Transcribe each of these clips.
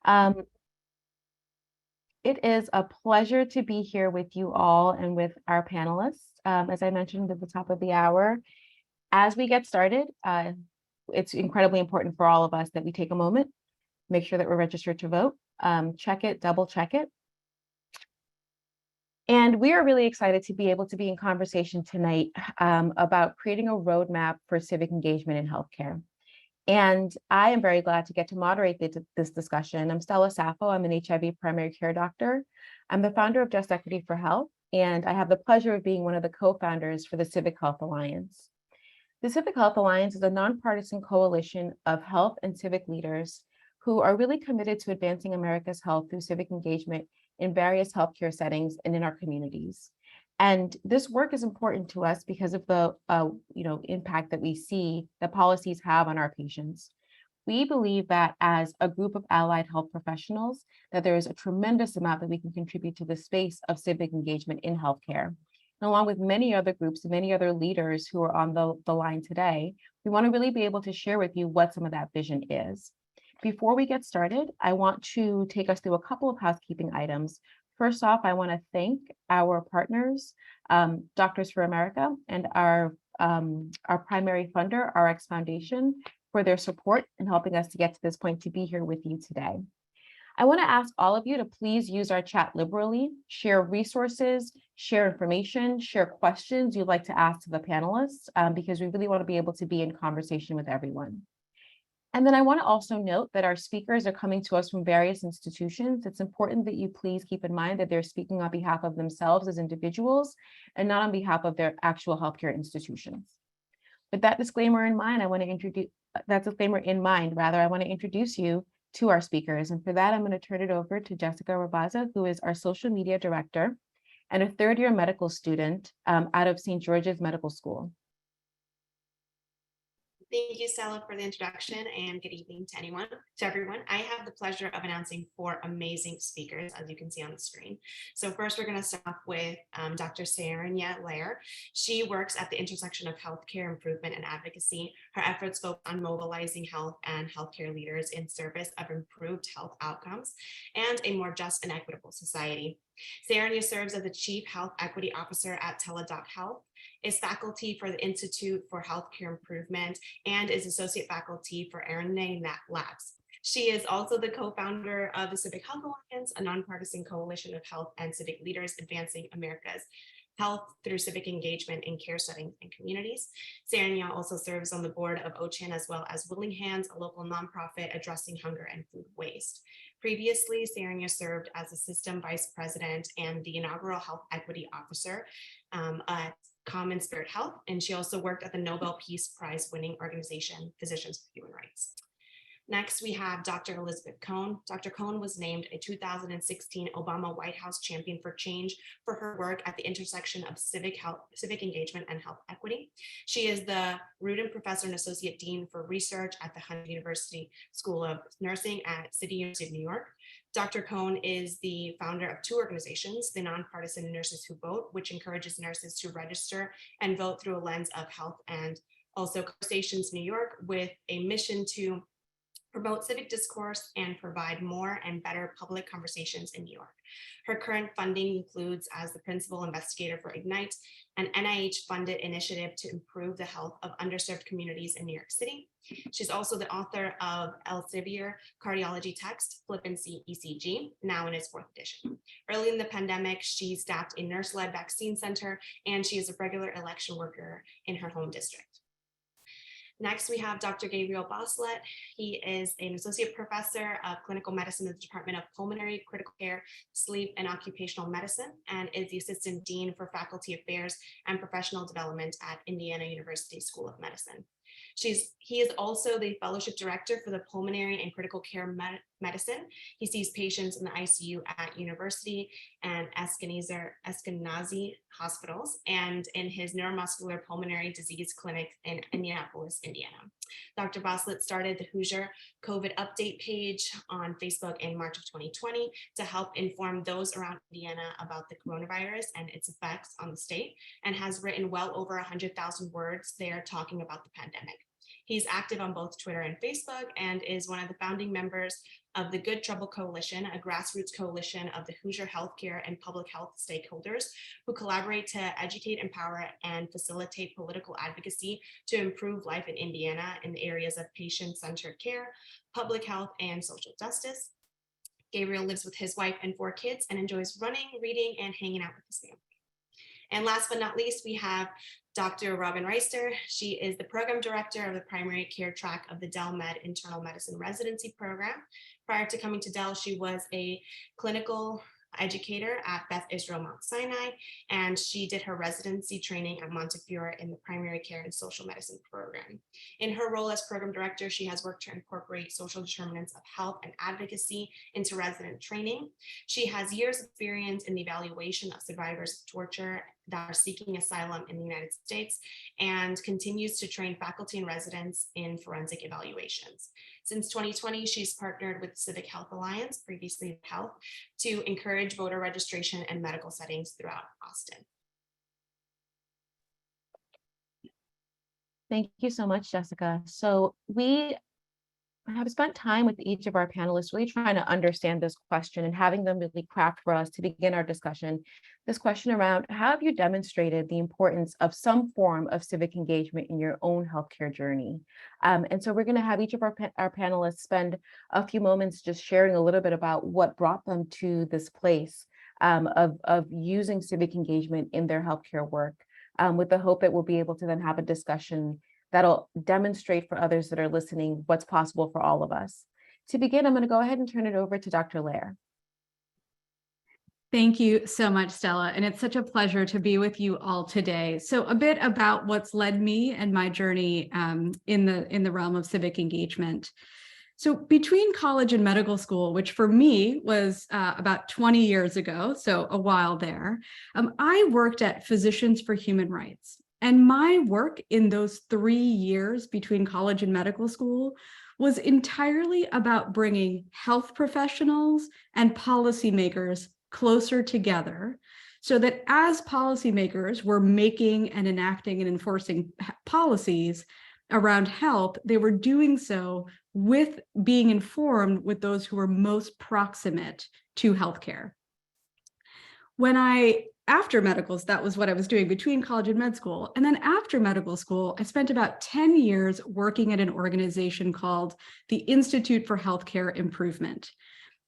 Um, it is a pleasure to be here with you all and with our panelists. As I mentioned at the top of the hour, as we get started, it's incredibly important for all of us that we take a moment, make sure that we're registered to vote, check it, double check it. And we are really excited to be able to be in conversation tonight about creating a roadmap for civic engagement in healthcare. And I am very glad to get to moderate this discussion. I'm Stella Sappho. I'm an HIV primary care doctor. I'm the founder of Just Equity for Health, and I have the pleasure of being one of the co-founders for the Civic Health Alliance. The Civic Health Alliance is a nonpartisan coalition of health and civic leaders who are really committed to advancing America's health through civic engagement in various healthcare settings and in our communities. And this work is important to us because of the impact that we see that policies have on our patients. We believe that as a group of allied health professionals, that there is a tremendous amount that we can contribute to the space of civic engagement in healthcare. And along with many other groups and many other leaders who are on the line today, we want to really be able to share with you what some of that vision is. Before we get started, I want to take us through a couple of housekeeping items. First off, I want to thank our partners, Doctors for America, and our primary funder, RX Foundation, for their support in helping us to get to this point to be here with you today. I want to ask all of you to please use our chat liberally, share resources, share information, share questions you'd like to ask to the panelists, because we really want to be able to be in conversation with everyone. And then I want to also note that our speakers are coming to us from various institutions. It's important that you please keep in mind that they're speaking on behalf of themselves as individuals and not on behalf of their actual healthcare institutions. With that disclaimer in mind, I want to introduce you to our speakers. And for that, I'm going to turn it over to Jessica Rabaza, who is our social media director and a third-year medical student out of St. George's Medical School. Thank you, Stella, for the introduction, and good evening to everyone. I have the pleasure of announcing 4 amazing speakers, as you can see on the screen. So first, we're going to start off with Dr. Saranya Lair. She works at the intersection of healthcare improvement and advocacy. Her efforts focus on mobilizing health and healthcare leaders in service of improved health outcomes and a more just and equitable society. Saranya serves as the Chief Health Equity Officer at Teladoc Health, is faculty for the Institute for Healthcare Improvement, and is associate faculty for RNA Labs. She is also the co-founder of the Civic Health Alliance, a nonpartisan coalition of health and civic leaders advancing America's health through civic engagement in care settings and communities. Saranya also serves on the board of OCHAN as well as Willing Hands, a local nonprofit addressing hunger and food waste. Previously, Saranya served as Assistant Vice President and the inaugural Health Equity Officer at Common Spirit Health, and she also worked at the Nobel Peace Prize winning organization, Physicians for Human Rights. Next, we have Dr. Elizabeth Cohn. Dr. Cohn was named a 2016 Obama White House Champion for Change for her work at the intersection of civic engagement and health equity. She is the Rudin Professor and Associate Dean for Research at the Hunter University School of Nursing at City University of New York. Dr. Cohn is the founder of 2 organizations, the Nonpartisan Nurses Who Vote, which encourages nurses to register and vote through a lens of health, and also Conversations New York, with a mission to promote civic discourse and provide more and better public conversations in New York. Her current funding includes as the principal investigator for Ignite, an NIH-funded initiative to improve the health of underserved communities in New York City. She's also the author of Elsevier Cardiology Text, Flippancy ECG, now in its 4th edition. Early in the pandemic, she staffed a nurse-led vaccine center, and she is a regular election worker in her home district. Next, we have Dr. Gabriel Basslet. He is an associate professor of clinical medicine at the Department of Pulmonary, Critical Care, Sleep, and Occupational Medicine, and is the assistant dean for faculty affairs and professional development at Indiana University School of Medicine. He is also the fellowship director for the Pulmonary and Critical Care Medicine. He sees patients in the ICU at University and Eskenazi hospitals, and in his neuromuscular pulmonary disease clinic in Indianapolis, Indiana. Dr. Basslet started the Hoosier COVID update page on Facebook in March of 2020 to help inform those around Indiana about the coronavirus and its effects on the state, and has written well over 100,000 words there talking about the pandemic. He's active on both Twitter and Facebook, and is one of the founding members of the Good Trouble Coalition, a grassroots coalition of the Hoosier healthcare and public health stakeholders who collaborate to educate, empower, and facilitate political advocacy to improve life in Indiana in the areas of patient-centered care, public health, and social justice. Gabriel lives with his wife and 4 kids and enjoys running, reading, and hanging out with his family. And last but not least, we have Dr. Robin Reister. She is the program director of the primary care track of the Dell Med Internal Medicine Residency Program. Prior to coming to Dell, she was a clinical educator at Beth Israel Mount Sinai, and she did her residency training at Montefiore in the primary care and social medicine program. In her role as program director, she has worked to incorporate social determinants of health and advocacy into resident training. She has years of experience in the evaluation of survivors of torture that are seeking asylum in the United States and continues to train faculty and residents in forensic evaluations. Since 2020, she's partnered with Civic Health Alliance, previously Health, to encourage voter registration and medical settings throughout Austin. Thank you so much, Jessica. So we have spent time with each of our panelists really trying to understand this question and having them really craft for us to begin our discussion. This question around how have you demonstrated the importance of some form of civic engagement in your own healthcare journey? And so we're going to have each of our panelists spend a few moments just sharing a little bit about what brought them to this place of using civic engagement in their healthcare work, with the hope that we'll be able to then have a discussion that'll demonstrate for others that are listening what's possible for all of us. To begin, I'm going to go ahead and turn it over to Dr. Lair. Thank you so much, Stella. And it's such a pleasure to be with you all today. So a bit about what's led me and my journey in the realm of civic engagement. So between college and medical school, which for me was about 20 years ago, so a while there, I worked at Physicians for Human Rights. And my work in those 3 years between college and medical school was entirely about bringing health professionals and policymakers closer together so that as policymakers were making and enacting and enforcing policies around health, they were doing so with being informed with those who were most proximate to healthcare. After medicals, that was what I was doing between college and med school. And then after medical school, I spent about 10 years working at an organization called the Institute for Healthcare Improvement.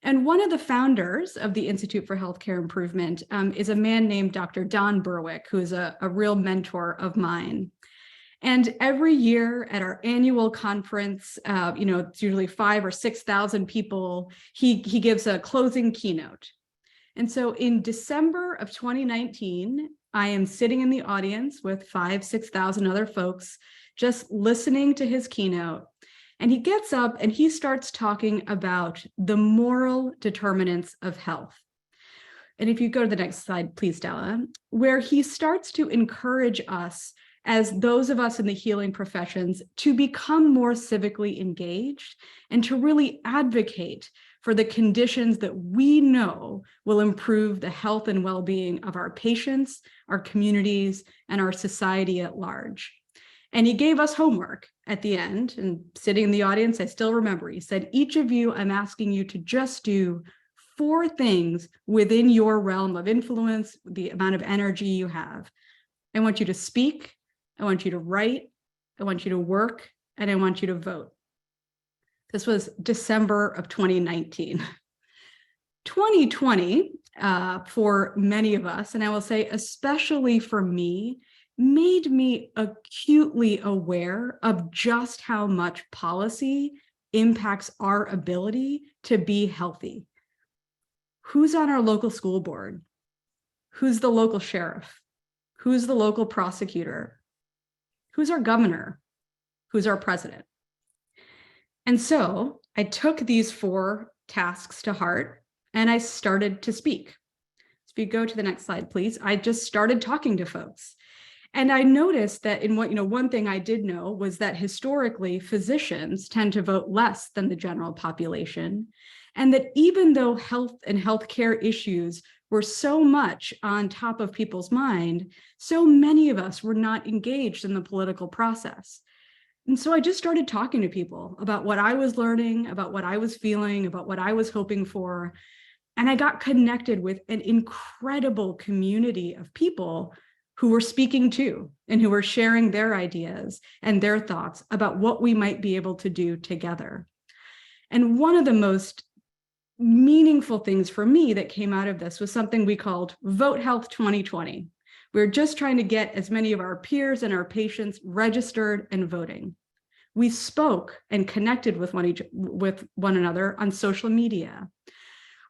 And one of the founders of the Institute for Healthcare Improvement is a man named Dr. Don Berwick, who is a real mentor of mine. And every year at our annual conference, it's usually 5,000 or 6,000 people, he gives a closing keynote. And so in December of 2019, I am sitting in the audience with 5,000-6,000 other folks, just listening to his keynote. And he gets up and he starts talking about the moral determinants of health. And if you go to the next slide, please, Stella, where he starts to encourage us as those of us in the healing professions to become more civically engaged and to really advocate for the conditions that we know will improve the health and well-being of our patients, our communities, and our society at large. And he gave us homework at the end, and sitting in the audience, I still remember, he said, each of you, I'm asking you to just do 4 things within your realm of influence, the amount of energy you have. I want you to speak, I want you to write, I want you to work, and I want you to vote. This was December of 2019. 2020, for many of us, and I will say especially for me, made me acutely aware of just how much policy impacts our ability to be healthy. Who's on our local school board? Who's the local sheriff? Who's the local prosecutor? Who's our governor? Who's our president? And so I took these 4 tasks to heart and I started to speak. So if you go to the next slide, please, I just started talking to folks. And I noticed that one thing I did know was that historically physicians tend to vote less than the general population. And that even though health and healthcare issues were so much on top of people's mind, so many of us were not engaged in the political process. And so I just started talking to people about what I was learning, about what I was feeling, about what I was hoping for. And I got connected with an incredible community of people who were speaking too, and who were sharing their ideas and their thoughts about what we might be able to do together. And one of the most meaningful things for me that came out of this was something we called Vote Health 2020. We're just trying to get as many of our peers and our patients registered and voting. We spoke and connected with one another on social media.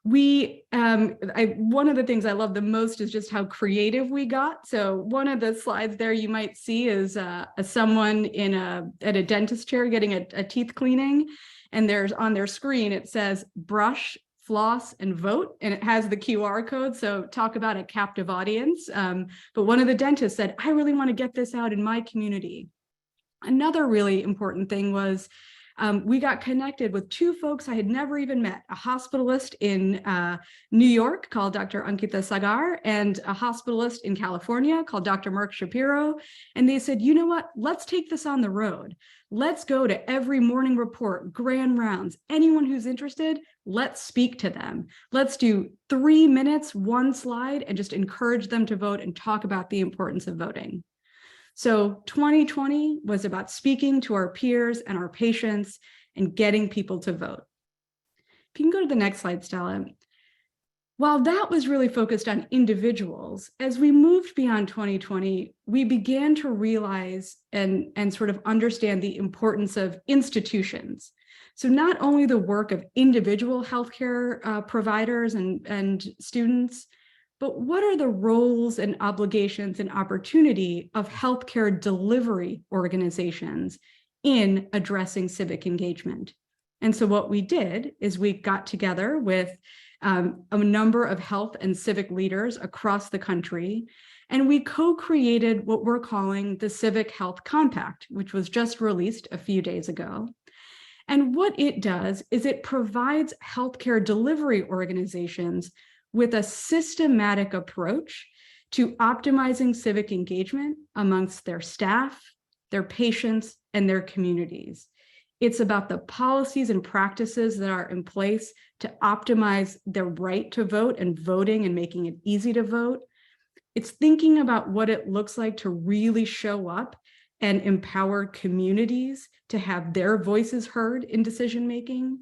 One of the things I love the most is just how creative we got. So one of the slides there you might see is someone at a dentist chair getting a teeth cleaning, and there's on their screen it says brush, floss, and vote, and it has the QR code. So talk about a captive audience. But one of the dentists said, I really want to get this out in my community. Another really important thing was we got connected with two folks I had never even met, a hospitalist in New York called Dr. Satcher and a hospitalist in California called Dr. Mark Shapiro. And they said, you know what, let's take this on the road. Let's go to every morning report, grand rounds, anyone who's interested, let's speak to them. Let's do 3 minutes, one slide, and just encourage them to vote and talk about the importance of voting. So 2020 was about speaking to our peers and our patients and getting people to vote. If you can go to the next slide, Stella. While that was really focused on individuals, as we moved beyond 2020, we began to realize and sort of understand the importance of institutions. So not only the work of individual healthcare providers and students, but what are the roles and obligations and opportunity of healthcare delivery organizations in addressing civic engagement? And so what we did is we got together with a number of health and civic leaders across the country, and we co-created what we're calling the Civic Health Compact, which was just released a few days ago. And what it does is it provides healthcare delivery organizations with a systematic approach to optimizing civic engagement amongst their staff, their patients, and their communities. It's about the policies and practices that are in place to optimize their right to vote and voting and making it easy to vote. It's thinking about what it looks like to really show up and empower communities to have their voices heard in decision-making.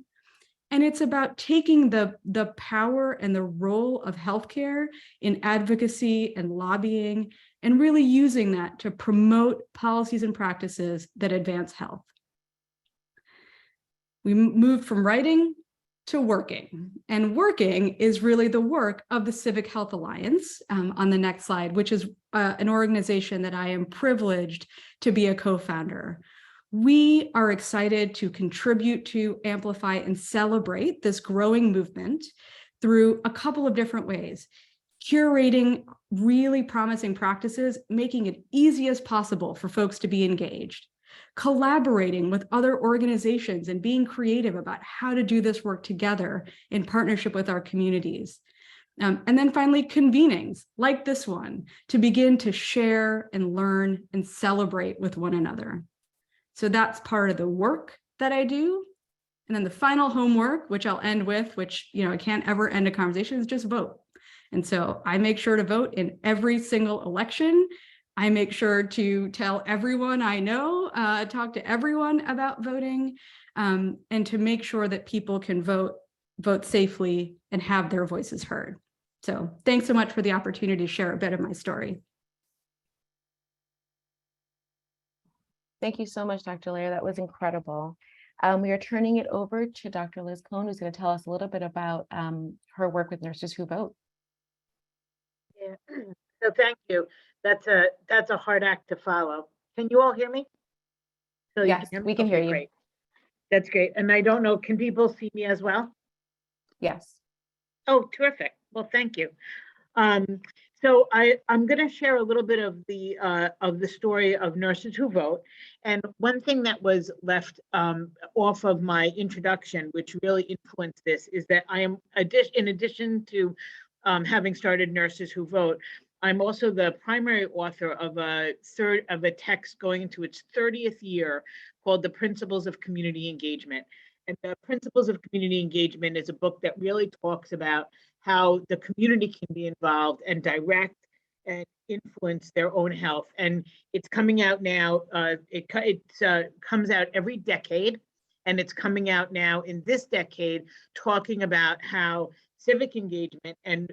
And it's about taking the power and the role of healthcare in advocacy and lobbying and really using that to promote policies and practices that advance health. We moved from writing to working, and working is really the work of the Civic Health Alliance on the next slide, which is an organization that I am privileged to be a co-founder. We are excited to contribute to, amplify, and celebrate this growing movement through a couple of different ways. Curating really promising practices, making it easy as possible for folks to be engaged. Collaborating with other organizations and being creative about how to do this work together in partnership with our communities. And then finally, convenings like this one to begin to share and learn and celebrate with one another. So that's part of the work that I do. And then the final homework, which I'll end with, which I can't ever end a conversation, is just vote. And so I make sure to vote in every single election. I make sure to tell everyone I know, talk to everyone about voting, and to make sure that people can vote safely and have their voices heard. So thanks so much for the opportunity to share a bit of my story. Thank you so much, Dr. Lair. That was incredible. We are turning it over to Dr. Liz Cohn, who's going to tell us a little bit about her work with Nurses Who Vote. Yeah. So thank you. That's a hard act to follow. Can you all hear me? So yes, we can hear you. Great. That's great. And I don't know, can people see me as well? Yes. Oh, terrific. Well, thank you. So I'm going to share a little bit of the story of Nurses Who Vote. And one thing that was left off of my introduction, which really influenced this, is that I am, in addition to having started Nurses Who Vote, I'm also the primary author of a text going into its 30th year called The Principles of Community Engagement. And the Principles of Community Engagement is a book that really talks about how the community can be involved and direct and influence their own health. And it's coming out now. It comes out every decade, and it's coming out now in this decade, talking about how civic engagement and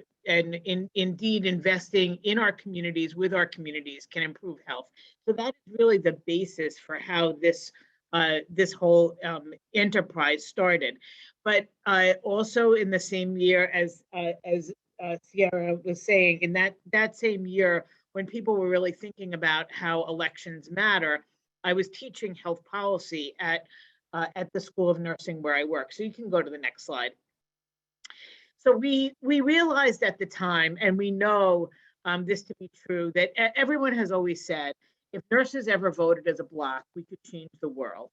indeed investing in our communities with our communities can improve health. So that is really the basis for how this whole enterprise started. But also in the same year, as Sierra was saying, in that same year, when people were really thinking about how elections matter, I was teaching health policy at the School of Nursing where I work. So you can go to the next slide. So we realized at the time, and we know this to be true, that everyone has always said, if nurses ever voted as a bloc, we could change the world.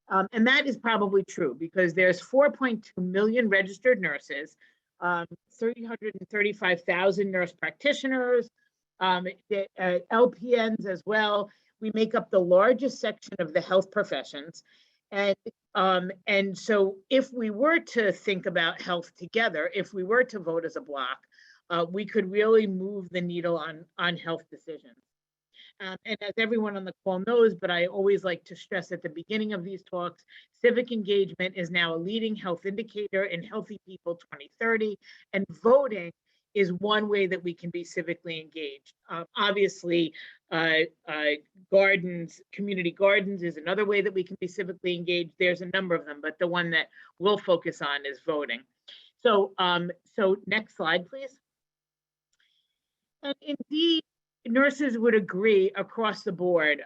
And that is probably true, because there's 4.2 million registered nurses, 335,000 nurse practitioners, LPNs as well. We make up the largest section of the health professions. And so if we were to think about health together, if we were to vote as a bloc, we could really move the needle on health decisions. And as everyone on the call knows, but I always like to stress at the beginning of these talks, civic engagement is now a leading health indicator in Healthy People 2030, and voting is one way that we can be civically engaged. Obviously, gardens, community gardens is another way that we can be civically engaged. There's a number of them, but the one that we'll focus on is voting. So, so next slide, please. And indeed, nurses would agree across the board,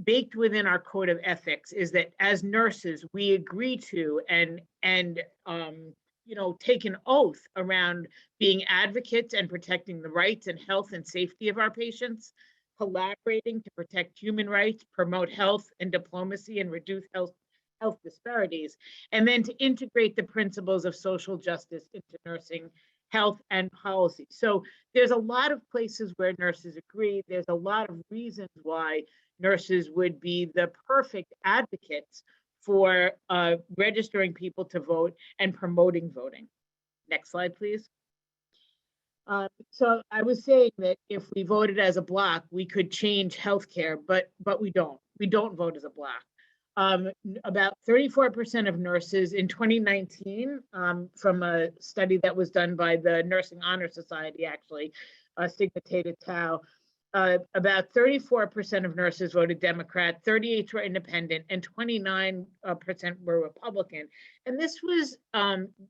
baked within our code of ethics, is that as nurses, we agree to and take an oath around being advocates and protecting the rights and health and safety of our patients, collaborating to protect human rights, promote health and diplomacy, and reduce health disparities, and then to integrate the principles of social justice into nursing, health, and policy. So there's a lot of places where nurses agree. There's a lot of reasons why nurses would be the perfect advocates for registering people to vote and promoting voting. Next slide, please. So I was saying that if we voted as a bloc, we could change healthcare, but we don't. We don't vote as a bloc. About 34% of nurses in 2019, from a study that was done by the Nursing Honor Society, actually, Sigma Theta Tau, about 34% of nurses voted Democrat, 38% were independent, and 29% were Republican. And this was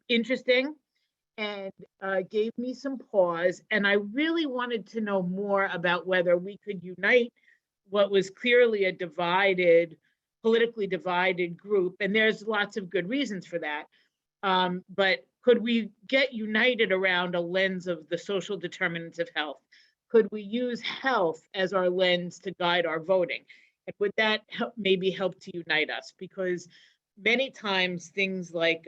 interesting and gave me some pause. And I really wanted to know more about whether we could unite what was clearly a politically divided group. And there's lots of good reasons for that. But could we get united around a lens of the social determinants of health? Could we use health as our lens to guide our voting? And would that maybe help to unite us? Because many times things like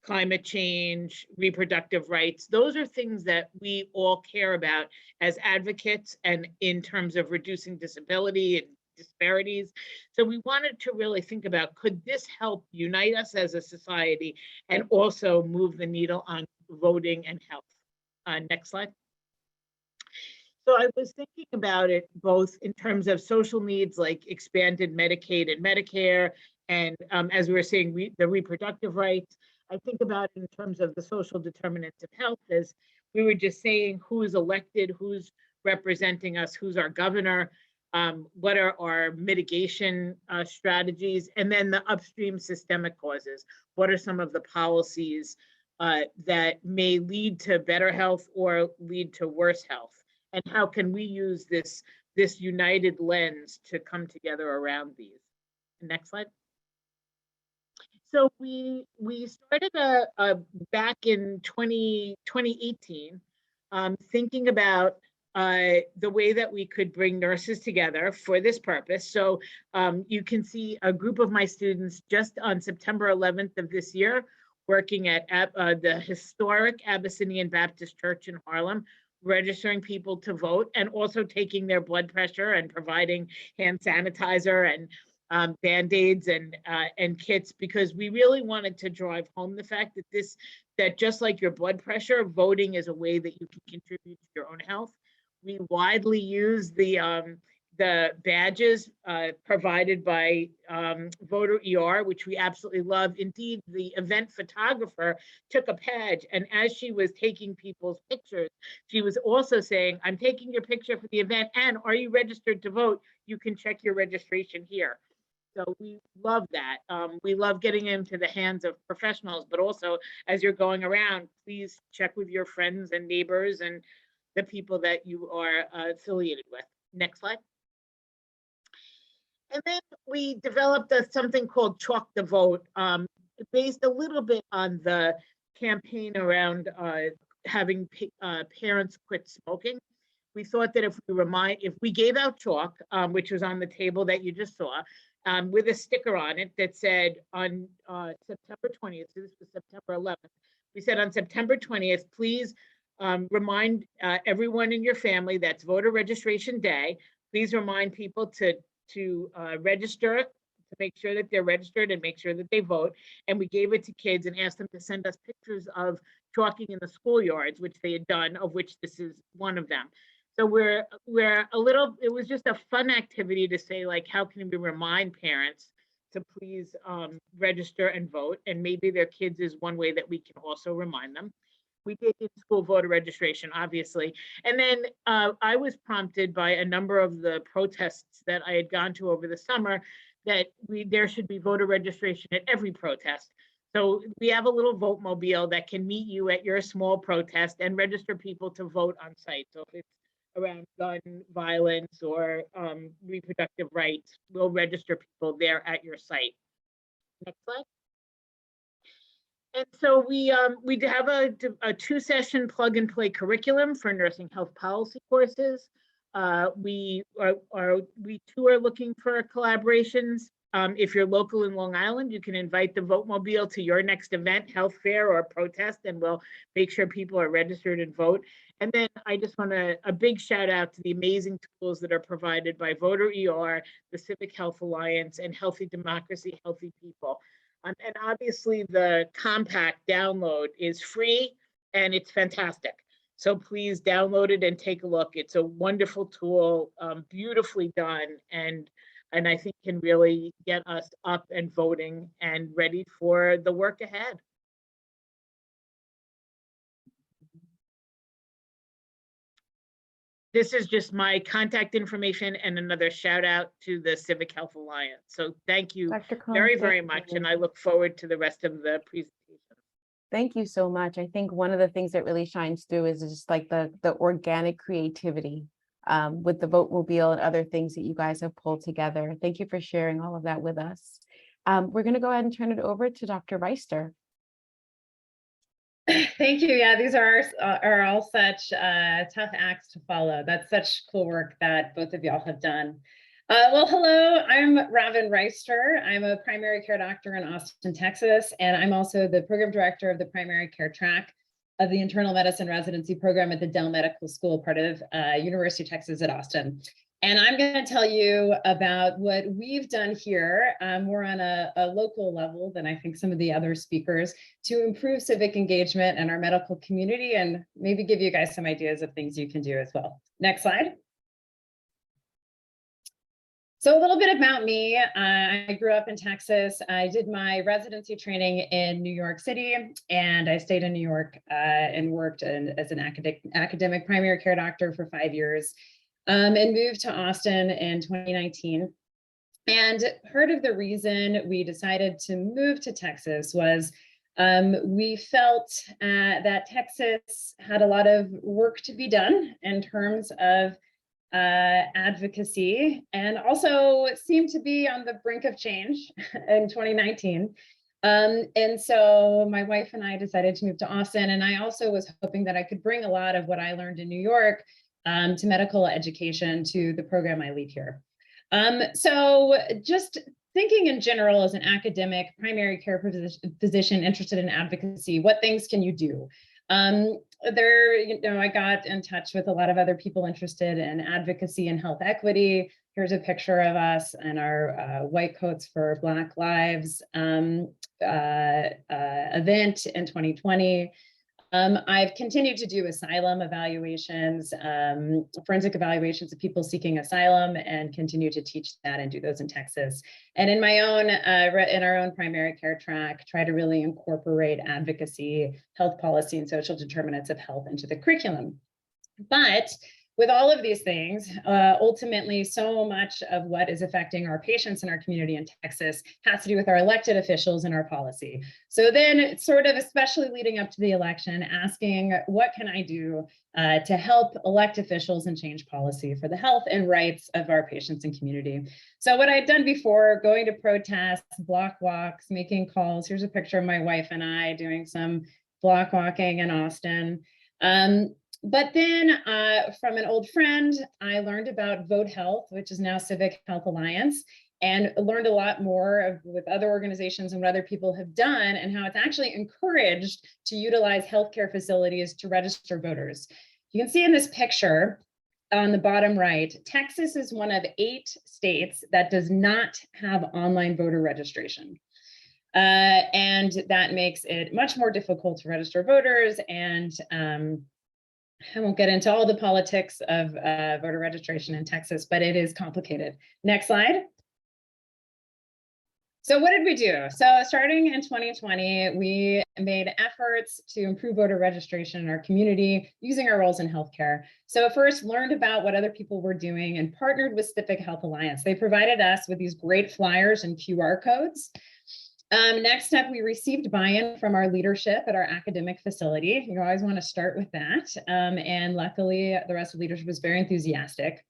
climate change, reproductive rights, those are things that we all care about as advocates and in terms of reducing disability and disparities. So we wanted to really think about, could this help unite us as a society and also move the needle on voting and health? Next slide. So I was thinking about it both in terms of social needs like expanded Medicaid and Medicare, and as we were saying, the reproductive rights. I think about it in terms of the social determinants of health, as we were just saying, who is elected, who's representing us, who's our governor, what are our mitigation strategies, and then the upstream systemic causes. What are some of the policies that may lead to better health or lead to worse health? And how can we use this united lens to come together around these? Next slide. So we started back in 2018, thinking about the way that we could bring nurses together for this purpose. So you can see a group of my students just on September 11th of this year, working at the historic Abyssinian Baptist Church in Harlem, registering people to vote, and also taking their blood pressure and providing hand sanitizer and Band-Aids and kits, because we really wanted to drive home the fact that just like your blood pressure, voting is a way that you can contribute to your own health. We widely use the badges provided by Voter ER, which we absolutely love. Indeed, the event photographer took a badge, and as she was taking people's pictures, she was also saying, "I'm taking your picture for the event, and are you registered to vote? You can check your registration here." So we love that. We love getting into the hands of professionals, but also as you're going around, please check with your friends and neighbors and the people that you are affiliated with. Next slide. And then we developed something called Chalk the Vote, based a little bit on the campaign around having parents quit smoking. We thought that if we gave out chalk, which was on the table that you just saw, with a sticker on it that said on September 20th, so this was September 11th, we said on September 20th, please remind everyone in your family that's voter registration day. Please remind people to register, to make sure that they're registered and make sure that they vote. And we gave it to kids and asked them to send us pictures of chalking in the schoolyards, which they had done, of which this is one of them. So we're a little, it was just a fun activity to say, like, how can we remind parents to please register and vote? And maybe their kids is one way that we can also remind them. We did in-school voter registration, obviously. And then I was prompted by a number of the protests that I had gone to over the summer that there should be voter registration at every protest. So we have a little vote mobile that can meet you at your small protest and register people to vote on site. So if it's around gun violence or reproductive rights, we'll register people there at your site. Next slide. And so we have a 2-session plug and play curriculum for nursing health policy courses. We too are looking for collaborations. If you're local in Long Island, you can invite the Vote Mobile to your next event, health fair or protest, and we'll make sure people are registered and vote. And then I just want a big shout out to the amazing tools that are provided by Voter ER, the Civic Health Alliance, and Healthy Democracy, Healthy People. And obviously the compact download is free and it's fantastic. So please download it and take a look. It's a wonderful tool, beautifully done, and I think can really get us up and voting and ready for the work ahead. This is just my contact information and another shout out to the Civic Health Alliance. So thank you very, very much. And I look forward to the rest of the presentation. Thank you so much. I think one of the things that really shines through is just like the organic creativity with the Vote Mobile and other things that you guys have pulled together. Thank you for sharing all of that with us. We're going to go ahead and turn it over to Dr. Reister. Thank you. Yeah, these are all such tough acts to follow. That's such cool work that both of y'all have done. Well, hello, I'm Robin Reister. I'm a primary care doctor in Austin, Texas, and I'm also the program director of the primary care track of the internal medicine residency program at the Dell Medical School, part of University of Texas at Austin. And I'm going to tell you about what we've done here, more on a local level than I think some of the other speakers, to improve civic engagement in our medical community and maybe give you guys some ideas of things you can do as well. Next slide. So a little bit about me. I grew up in Texas. I did my residency training in New York City, and I stayed in New York and worked as an academic primary care doctor for 5 years. And moved to Austin in 2019. And part of the reason we decided to move to Texas was we felt that Texas had a lot of work to be done in terms of advocacy, and also seemed to be on the brink of change in 2019. And so my wife and I decided to move to Austin, and I also was hoping that I could bring a lot of what I learned in New York to medical education to the program I lead here. So just thinking in general as an academic primary care physician interested in advocacy, what things can you do? I got in touch with a lot of other people interested in advocacy and health equity. Here's a picture of us and our white coats for Black Lives event in 2020. I've continued to do asylum evaluations, forensic evaluations of people seeking asylum, and continue to teach that and do those in Texas. And in my own, in our own primary care track, try to really incorporate advocacy, health policy, and social determinants of health into the curriculum. But with all of these things, ultimately, so much of what is affecting our patients in our community in Texas has to do with our elected officials and our policy. So then sort of, especially leading up to the election, asking what can I do to help elect officials and change policy for the health and rights of our patients and community. So what I'd done before, going to protests, block walks, making calls. Here's a picture of my wife and I doing some block walking in Austin. But then from an old friend, I learned about Vote Health, which is now Civic Health Alliance, and learned a lot more with other organizations and what other people have done, and how it's actually encouraged to utilize healthcare facilities to register voters. You can see in this picture on the bottom right, Texas is one of 8 states that does not have online voter registration. And that makes it much more difficult to register voters, and I won't get into all the politics of voter registration in Texas, but it is complicated. Next slide. So what did we do? So starting in 2020, we made efforts to improve voter registration in our community using our roles in healthcare. So first learned about what other people were doing and partnered with Civic Health Alliance. They provided us with these great flyers and QR codes. Next up, we received buy-in from our leadership at our academic facility. You always want to start with that. And luckily, the rest of the leadership was very enthusiastic.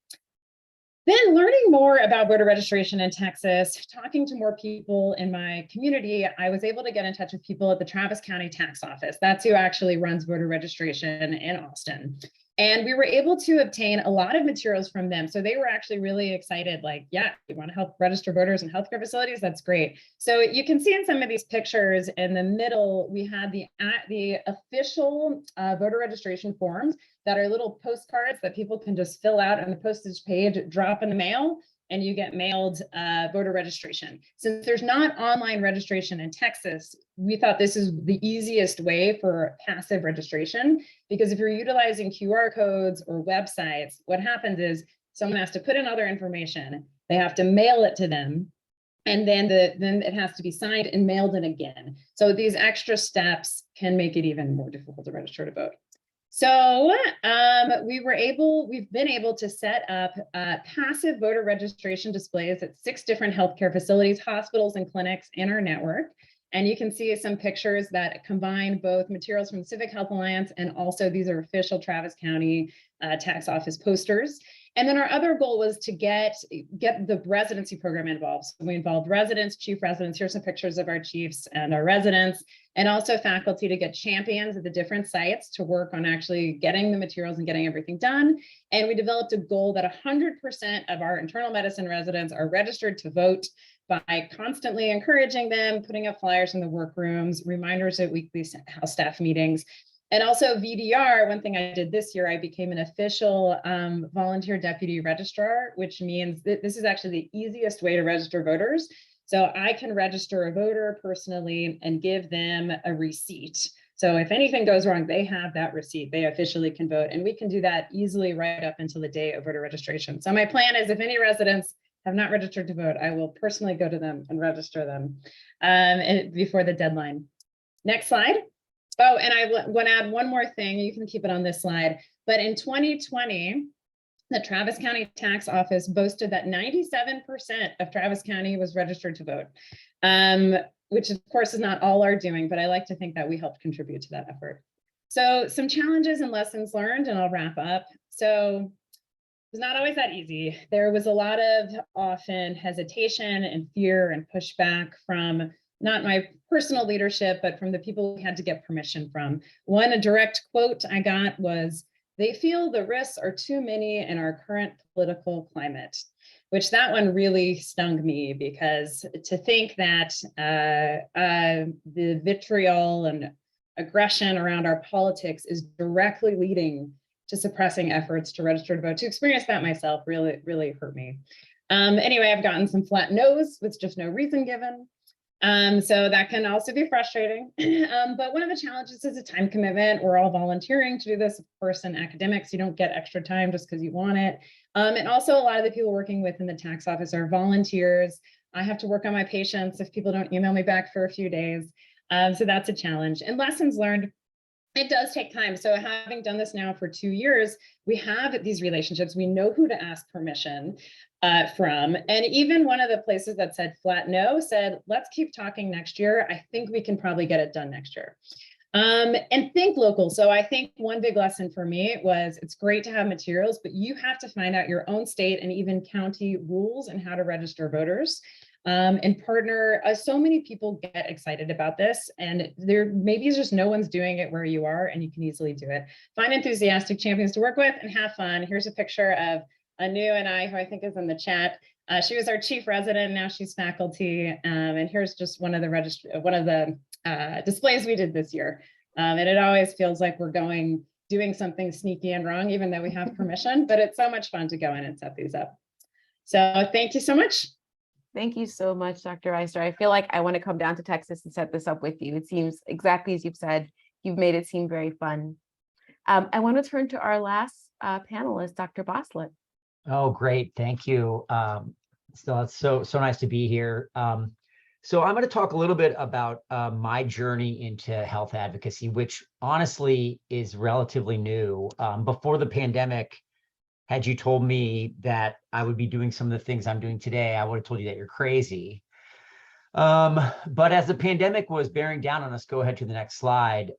Then learning more about voter registration in Texas, talking to more people in my community, I was able to get in touch with people at the Travis County Tax Office. That's who actually runs voter registration in Austin. And we were able to obtain a lot of materials from them. So they were actually really excited, like, yeah, you want to help register voters in healthcare facilities? That's great. So you can see in some of these pictures in the middle, we had the official voter registration forms that are little postcards that people can just fill out on the postage page, drop in the mail, and you get mailed voter registration. Since there's not online registration in Texas, we thought this is the easiest way for passive registration, because if you're utilizing QR codes or websites, what happens is someone has to put in all their information, they have to mail it to them, and then it has to be signed and mailed in again. So these extra steps can make it even more difficult to register to vote. So we've been able to set up passive voter registration displays at 6 different healthcare facilities, hospitals, and clinics in our network. And you can see some pictures that combine both materials from the Civic Health Alliance, and also these are official Travis County tax office posters. And then our other goal was to get the residency program involved. So we involved residents, chief residents. Here's some pictures of our chiefs and our residents, and also faculty to get champions at the different sites to work on actually getting the materials and getting everything done. And we developed a goal that 100% of our internal medicine residents are registered to vote by constantly encouraging them, putting up flyers in the workrooms, reminders at weekly house staff meetings. And also VDR, one thing I did this year, I became an official volunteer deputy registrar, which means that this is actually the easiest way to register voters. So I can register a voter personally and give them a receipt. So if anything goes wrong, they have that receipt, they officially can vote. And we can do that easily right up until the day of voter registration. So my plan is, if any residents have not registered to vote, I will personally go to them and register them before the deadline. Next slide. Oh, and I want to add one more thing. You can keep it on this slide. But in 2020, the Travis County Tax Office boasted that 97% of Travis County was registered to vote, which of course is not all our doing, but I like to think that we helped contribute to that effort. So some challenges and lessons learned, and I'll wrap up. So it was not always that easy. There was a lot of often hesitation and fear and pushback from not my personal leadership, but from the people we had to get permission from. One direct quote I got was, "They feel the risks are too many in our current political climate," which that one really stung me, because to think that the vitriol and aggression around our politics is directly leading to suppressing efforts to register to vote. To experience that myself really hurt me. Anyway, I've gotten some flat no's with just no reason given. So that can also be frustrating. But one of the challenges is a time commitment. We're all volunteering to do this. Of course, in academics, you don't get extra time just because you want it. And also a lot of the people working within the tax office are volunteers. I have to work on my patients if people don't email me back for a few days. So that's a challenge. And lessons learned, it does take time. So having done this now for 2 years, we have these relationships. We know who to ask permission from. And even one of the places that said flat no said, let's keep talking next year. I think we can probably get it done next year. And think local. So I think one big lesson for me was it's great to have materials, but you have to find out your own state and even county rules and how to register voters. And partner. So many people get excited about this, and there maybe it's just no one's doing it where you are, and you can easily do it. Find enthusiastic champions to work with and have fun. Here's a picture of Anu and I, who I think is in the chat. She was our chief resident, now she's faculty. And here's just one of the displays we did this year. And it always feels like we're doing something sneaky and wrong, even though we have permission, but it's so much fun to go in and set these up. So thank you so much. Thank you so much, Dr. Reister. I feel like I want to come down to Texas and set this up with you. It seems exactly as you've said, you've made it seem very fun. I want to turn to our last panelist, Dr. Basslet. Oh, great. Thank you. Still, it's so nice to be here. So I'm going to talk a little bit about my journey into health advocacy, which honestly is relatively new. Before the pandemic, had you told me that I would be doing some of the things I'm doing today, I would have told you that you're crazy. But as the pandemic was bearing down on us, go ahead to the next slide.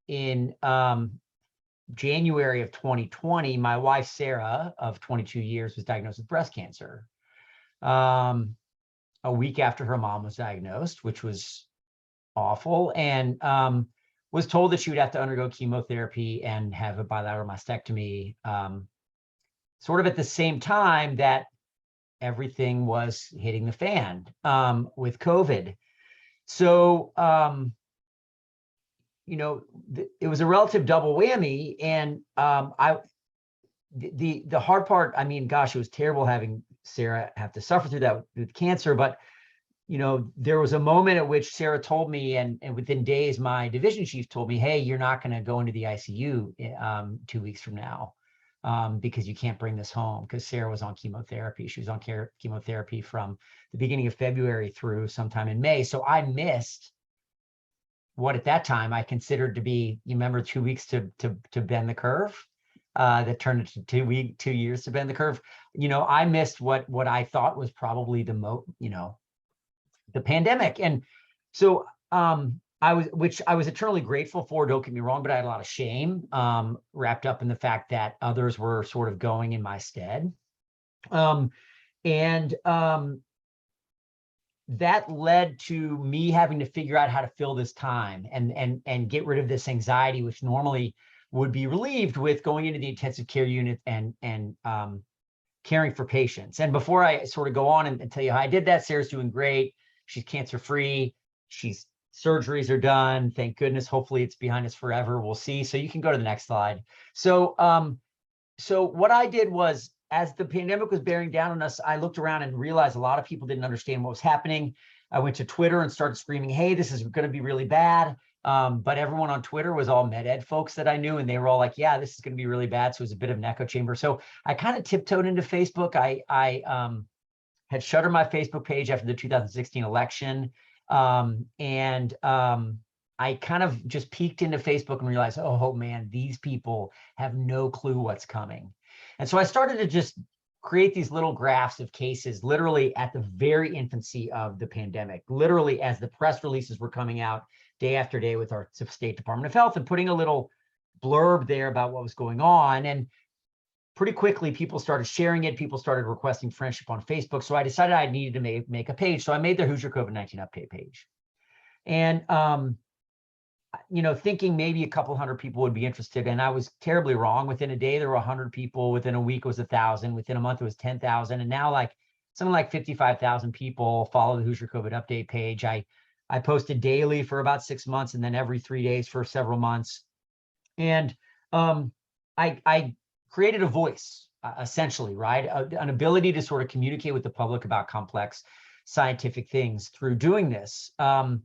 In January of 2020, my wife, Sarah, of 22 years, was diagnosed with breast cancer. A week after her mom was diagnosed, which was awful, and was told that she would have to undergo chemotherapy and have a bilateral mastectomy, sort of at the same time that everything was hitting the fan with COVID. So, you know, it was a relative double whammy. And the hard part, I mean, gosh, it was terrible having Sarah have to suffer through that with cancer. But, you know, there was a moment at which Sarah told me, and within days, my division chief told me, hey, you're not going to go into the ICU 2 weeks from now. Because you can't bring this home, because Sarah was on chemotherapy. She was on chemotherapy from the beginning of February through sometime in May. So I missed what at that time I considered to be, you remember, 2 weeks to bend the curve, that turned into 2 years to bend the curve. You know, I missed what I thought was probably the pandemic. And so I was eternally grateful for, don't get me wrong, but I had a lot of shame wrapped up in the fact that others were sort of going in my stead. That led to me having to figure out how to fill this time and get rid of this anxiety, which normally would be relieved with going into the intensive care unit and caring for patients. And before I sort of go on and tell you how I did that, Sarah's doing great. She's cancer-free. Surgeries are done. Thank goodness. Hopefully it's behind us forever. We'll see. So you can go to the next slide. So, so what I did was, as the pandemic was bearing down on us, I looked around and realized a lot of people didn't understand what was happening. I went to Twitter and started screaming, hey, this is going to be really bad. But everyone on Twitter was all med ed folks that I knew, and they were all like, yeah, this is going to be really bad. So it was a bit of an echo chamber. So I kind of tiptoed into Facebook. I had shuttered my Facebook page after the 2016 election. I kind of just peeked into Facebook and realized, oh man, these people have no clue what's coming. And so I started to just create these little graphs of cases, literally at the very infancy of the pandemic, literally as the press releases were coming out day after day with our State Department of Health, and putting a little blurb there about what was going on. And pretty quickly, people started sharing it. People started requesting friendship on Facebook. So I decided I needed to make a page. So I made the Hoosier COVID-19 Update page. And, you know, thinking maybe a couple hundred people would be interested. And I was terribly wrong. Within a day, there were 100 people. Within a week, it was 1,000. Within a month, it was 10,000. And now, like, something like 55,000 people follow the Hoosier COVID Update page. I I posted daily for about 6 months and then every 3 days for several months. And I created a voice, essentially, right? An ability to sort of communicate with the public about complex scientific things through doing this. And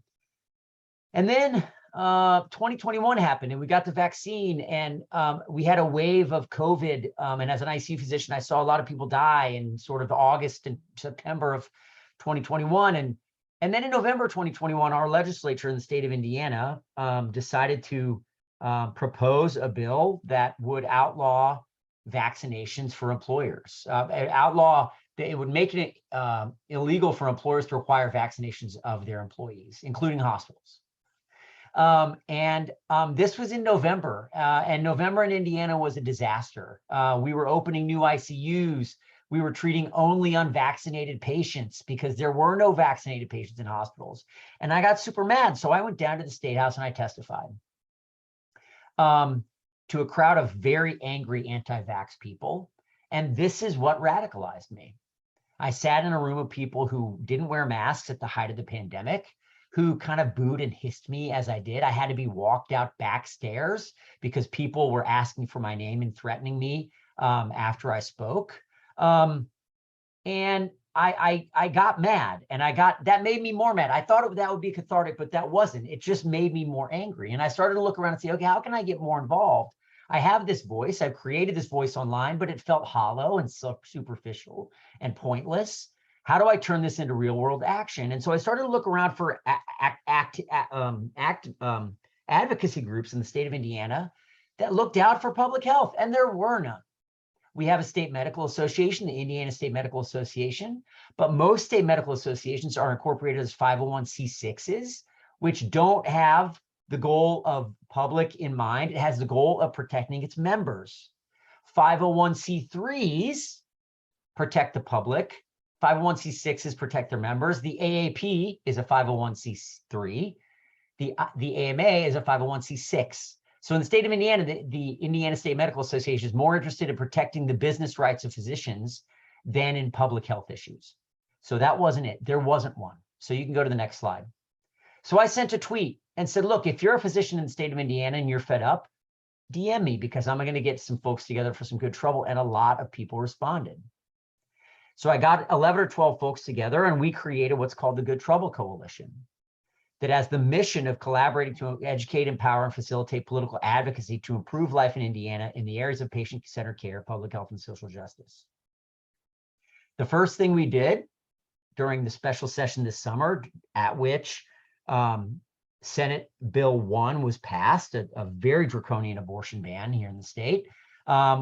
then 2021 happened and we got the vaccine, and we had a wave of COVID. And as an ICU physician, I saw a lot of people die in sort of August and September of 2021. And then in November 2021, our legislature in the state of Indiana decided to propose a bill that would outlaw vaccinations for employers. It would make it illegal for employers to require vaccinations of their employees, including hospitals. This was in November, and November in Indiana was a disaster. We were opening new ICUs. We were treating only unvaccinated patients because there were no vaccinated patients in hospitals. And I got super mad. So I went down to the State House and I testified to a crowd of very angry anti-vax people. And this is what radicalized me. I sat in a room of people who didn't wear masks at the height of the pandemic, who kind of booed and hissed me as I did. I had to be walked out backstairs because people were asking for my name and threatening me after I spoke. And I got mad, and that made me more mad. I thought that would be cathartic, but that wasn't. It just made me more angry. And I started to look around and say, okay, how can I get more involved? I have this voice. I've created this voice online, but it felt hollow and superficial and pointless. How do I turn this into real world action? And so I started to look around for advocacy groups in the state of Indiana that looked out for public health, and there were none. We have a state medical association, the Indiana State Medical Association, but most state medical associations are incorporated as 501c6s, which don't have the goal of public in mind. It has the goal of protecting its members. 501c3s protect the public. 501c6s protect their members. The AAP is a 501c3. The AMA is a 501c6. So in the state of Indiana, the Indiana State Medical Association is more interested in protecting the business rights of physicians than in public health issues. So that wasn't it. There wasn't one. So you can go to the next slide. So I sent a tweet and said, look, if you're a physician in the state of Indiana and you're fed up, DM me, because I'm going to get some folks together for some good trouble. And a lot of people responded. So I got 11 or 12 folks together, and we created what's called the Good Trouble Coalition, that has the mission of collaborating to educate, empower, and facilitate political advocacy to improve life in Indiana in the areas of patient-centered care, public health, and social justice. The first thing we did during the special session this summer, at which Senate Bill 1 was passed, a very draconian abortion ban here in the state,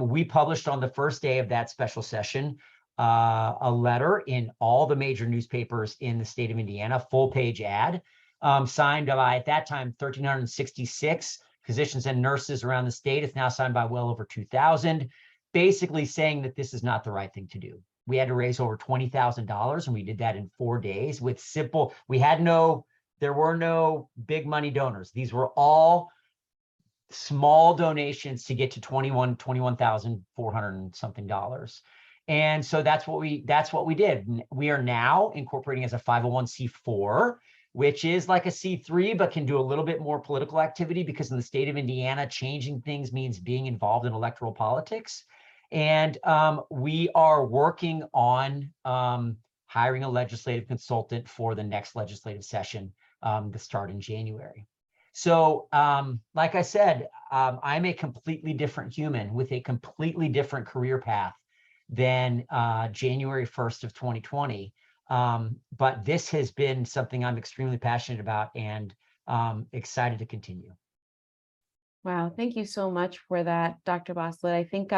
we published on the first day of that special session a letter in all the major newspapers in the state of Indiana, full-page ad, signed by, at that time, 1,366 physicians and nurses around the state. It's now signed by well over 2,000, basically saying that this is not the right thing to do. We had to raise over $20,000, and we did that in 4 days with simple, there were no big money donors. These were all small donations to get to $21,400 and something dollars. And so that's what we did. We are now incorporating as a 501c4, which is like a C3, but can do a little bit more political activity, because in the state of Indiana, changing things means being involved in electoral politics. And we are working on hiring a legislative consultant for the next legislative session to start in January. So like I said, I'm a completely different human with a completely different career path than January 1st of 2020. But this has been something I'm extremely passionate about and excited to continue. Wow, thank you so much for that, Dr. Basslet. I think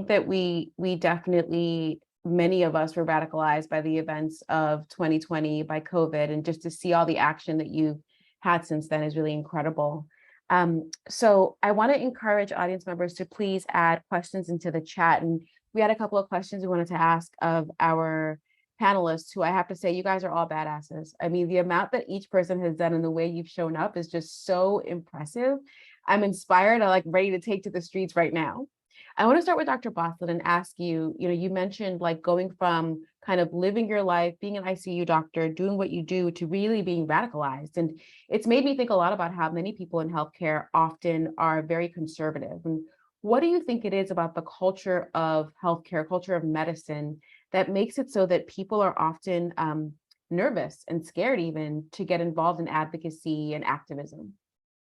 that we definitely, many of us were radicalized by the events of 2020, by COVID, and just to see all the action that you've had since then is really incredible. So I want to encourage audience members to please add questions into the chat. And we had a couple of questions we wanted to ask of our panelists, who I have to say, you guys are all badasses. I mean, the amount that each person has done and the way you've shown up is just so impressive. I'm inspired. I'm like ready to take to the streets right now. I want to start with Dr. Basslet and ask you, you mentioned like going from kind of living your life, being an ICU doctor, doing what you do to really being radicalized. And it's made me think a lot about how many people in healthcare often are very conservative. And what do you think it is about the culture of healthcare, culture of medicine, that makes it so that people are often nervous and scared even to get involved in advocacy and activism?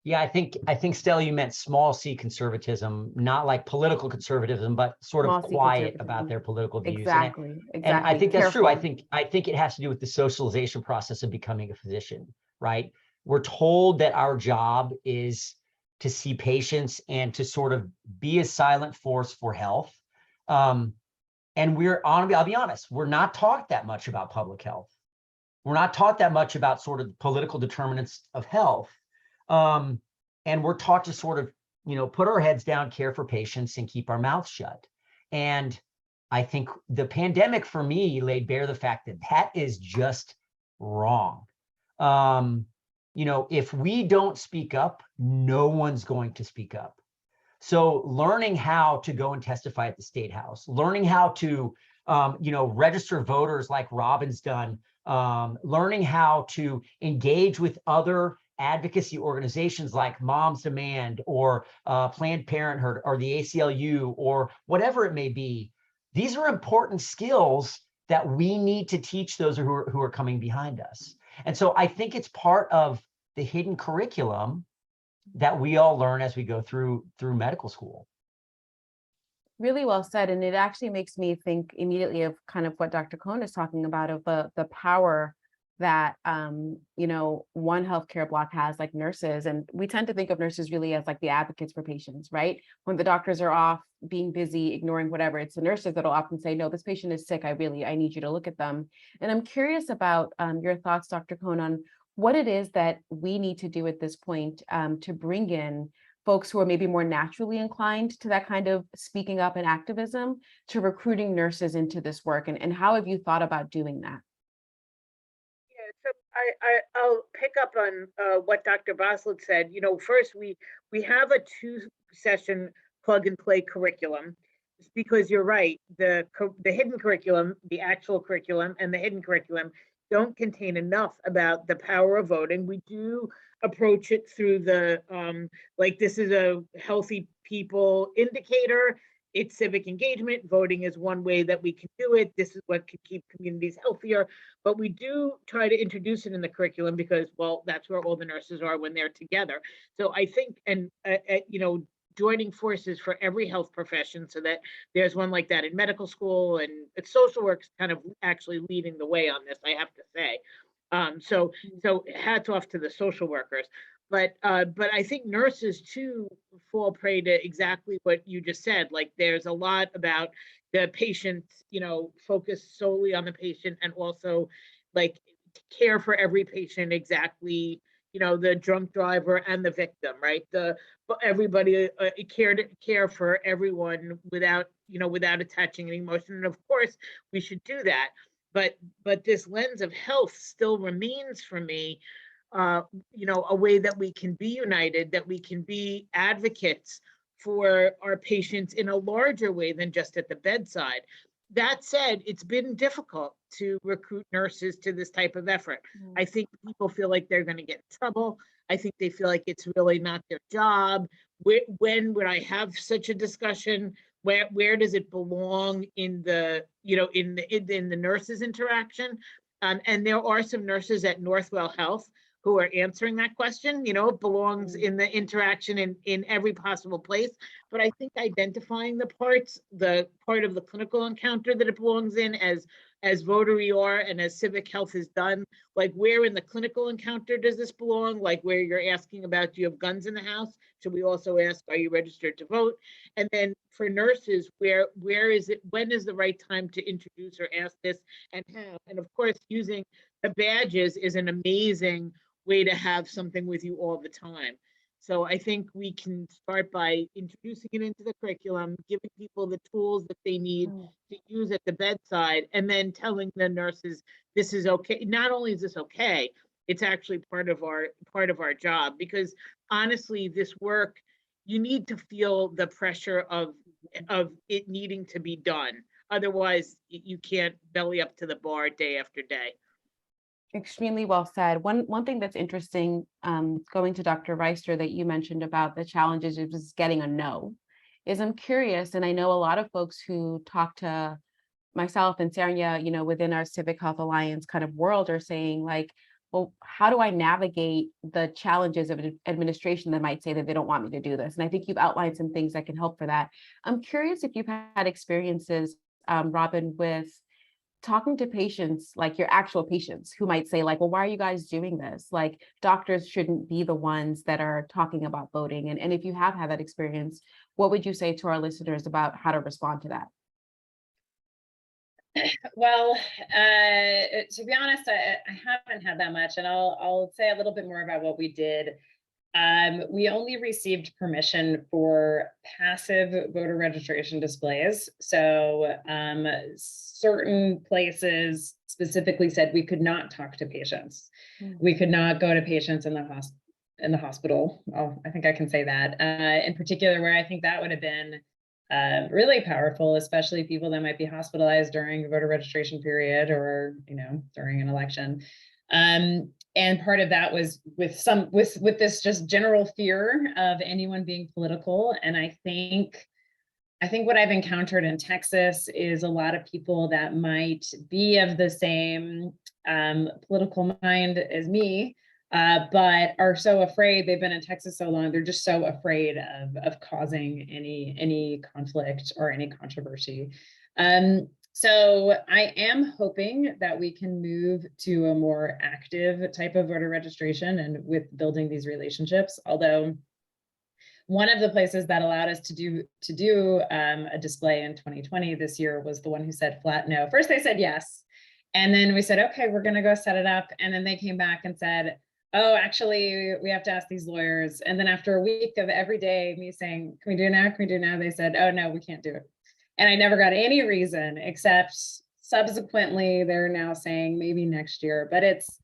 Yeah, I think Stella, you meant small c conservatism, not like political conservatism, but sort of Small c quiet about conservatism. their political views. Exactly. And I think that's true. Careful. I think it has to do with the socialization process of becoming a physician, right? We're told that our job is to see patients and to sort of be a silent force for health. And I'll be honest, we're not taught that much about public health. We're not taught that much about sort of political determinants of health. And we're taught to sort of, put our heads down, care for patients, and keep our mouths shut. And I think the pandemic for me laid bare the fact that that is just wrong. If we don't speak up, no one's going to speak up. So learning how to go and testify at the State House, learning how to, register voters like Robin's done, learning how to engage with other advocacy organizations like Moms Demand or Planned Parenthood or the ACLU or whatever it may be. These are important skills that we need to teach those who are coming behind us. And so I think it's part of the hidden curriculum that we all learn as we go through medical school. Really well said. And it actually makes me think immediately of kind of what Dr. Cohn is talking about, of the power that, one healthcare block has, like nurses. And we tend to think of nurses really as like the advocates for patients, right? When the doctors are off being busy, ignoring whatever, it's the nurses that'll often say, no, this patient is sick. I need you to look at them. And I'm curious about your thoughts, Dr. Cohn, on what it is that we need to do at this point to bring in folks who are maybe more naturally inclined to that kind of speaking up and activism, to recruiting nurses into this work. And how have you thought about doing that? Yeah, so I'll pick up on what Dr. Basslet said. First we have a 2-session plug and play curriculum, because you're right, the hidden curriculum, the actual curriculum and the hidden curriculum don't contain enough about the power of voting. We do approach it through the this is a healthy people indicator. It's civic engagement. Voting is one way that we can do it. This is what can keep communities healthier. But we do try to introduce it in the curriculum because, well, that's where all the nurses are when they're together. So I think, and joining forces for every health profession, so that there's one like that in medical school, and it's social work's kind of actually leading the way on this, I have to say. So hats off to the social workers. But I think nurses too fall prey to exactly what you just said. Like there's a lot about the patient, focus solely on the patient, and also like care for every patient exactly. The drunk driver and the victim, right? Everybody care for everyone without attaching an emotion. And of course, we should do that. But this lens of health still remains for me, a way that we can be united, that we can be advocates for our patients in a larger way than just at the bedside. That said, it's been difficult to recruit nurses to this type of effort. I think people feel like they're going to get in trouble. I think they feel like it's really not their job. When would I have such a discussion? Where does it belong in the in the nurses interaction? And there are some nurses at Northwell Health who are answering that question. It belongs in the interaction in every possible place. But I think identifying the part of the clinical encounter that it belongs in, as voter ER and as Civic Health has done, like where in the clinical encounter does this belong? Like where you're asking about, do you have guns in the house? Should we also ask, are you registered to vote? And then for nurses, where is it? When is the right time to introduce or ask this, and how? And of course, using the badges is an amazing way to have something with you all the time. So I think we can start by introducing it into the curriculum, giving people the tools that they need to use at the bedside, and then telling the nurses, this is okay. Not only is this okay, it's actually part of our job, because honestly, this work, you need to feel the pressure of of it needing to be done. Otherwise, you can't belly up to the bar day after day. Extremely well said. One thing that's interesting, going to Dr. Reister, that you mentioned about the challenges of just getting a no, is I'm curious, and I know a lot of folks who talk to myself and Saranya, within our Civic Health Alliance kind of world, are saying like, well, how do I navigate the challenges of administration that might say that they don't want me to do this? And I think you've outlined some things that can help for that. I'm curious if you've had experiences, Robin, with talking to patients, like your actual patients, who might say like, well, why are you guys doing this? Like, doctors shouldn't be the ones that are talking about voting. And if you have had that experience, what would you say to our listeners about how to respond to that? Well, to be honest, I haven't had that much, and I'll say a little bit more about what we did. We only received permission for passive voter registration displays. So certain places specifically said we could not talk to patients. We could not go to patients in the hospital. Oh, I think I can say that. In particular, where I think that would have been really powerful, especially people that might be hospitalized during the voter registration period, or during an election. And part of that was with this just general fear of anyone being political. And I think what I've encountered in Texas is a lot of people that might be of the same political mind as me, but are so afraid. They've been in Texas so long, they're just so afraid of causing any conflict or any controversy. So I am hoping that we can move to a more active type of voter registration and with building these relationships. Although one of the places that allowed us to do a display in 2020 this year was the one who said flat no. First they said yes, and then we said, okay, we're going to go set it up. And then they came back and said, oh, actually, we have to ask these lawyers. And then after a week of every day me saying, can we do it now? Can we do it now? They said, oh, no, we can't do it. And I never got any reason, except subsequently they're now saying maybe next year. But it's